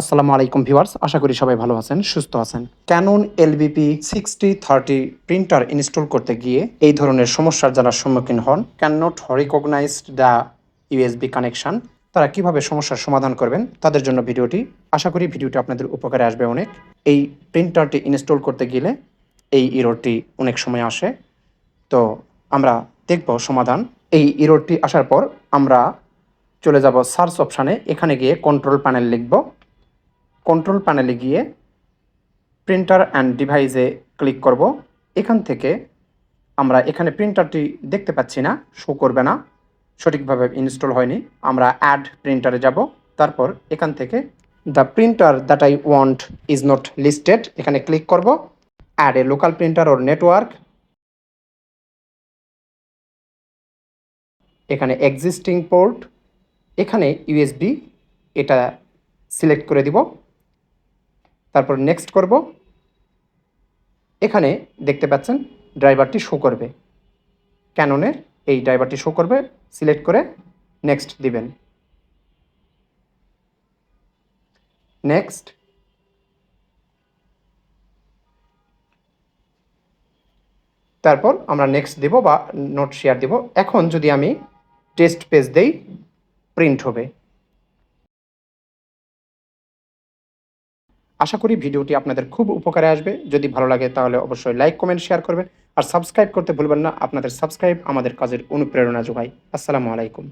আসসালামু আলাইকুম ভিউয়ার্স, আশা করি সবাই ভালো আছেন, সুস্থ আছেন। ক্যানন এলবিপি 6030 প্রিন্টার ইনস্টল করতে গিয়ে এই ধরনের সমস্যার যারা সম্মুখীন হন, can not recognize the USB connection, তারা কিভাবে সমস্যার সমাধান করবেন তাদের জন্য ভিডিওটি। আশা করি ভিডিওটি আপনাদের উপকারে আসবে অনেক। এই প্রিন্টারটি ইনস্টল করতে গেলে এই ইররটি অনেক সময় আসে, তো আমরা দেখব সমাধান। এই ইররটি আসার পর আমরা চলে যাব সার্চ অপশানে, এখানে গিয়ে কন্ট্রোল প্যানেল লিখব। কন্ট্রোল প্যানেলে গিয়ে প্রিন্টার অ্যান্ড ডিভাইসে ক্লিক করব। এখান থেকে আমরা এখানে প্রিন্টারটি দেখতে পাচ্ছি না, শো করবে না, সঠিকভাবে ইনস্টল হয়নি। আমরা অ্যাড প্রিন্টারে যাব, তারপর এখান থেকে the printer that I want is not listed, এখানে ক্লিক করব। Add a local printer or network, এখানে এক্সিস্টিং পোর্ট, এখানে ইউএসবি এটা সিলেক্ট করে দিব, তারপর নেক্সট করব। এখানে দেখতে পাচ্ছেন ড্রাইভারটি শো করবে, ক্যাননের এই ড্রাইভারটি শো করবে, সিলেক্ট করে নেক্সট দিবেন। নেক্সট, তারপর আমরা নেক্সট দেব বা নোট শেয়ার দেব। এখন যদি আমি টেস্ট পেজ দেই, প্রিন্ট হবে। আশা করি ভিডিওটি আপনাদের খুব উপকারে আসবে। যদি ভালো লাগে তাহলে অবশ্যই লাইক, কমেন্ট, শেয়ার করবেন আর সাবস্ক্রাইব করতে ভুলবেন না। আপনাদের সাবস্ক্রাইব আমাদের কাজের অনুপ্রেরণা যোগায়। আসসালামু আলাইকুম।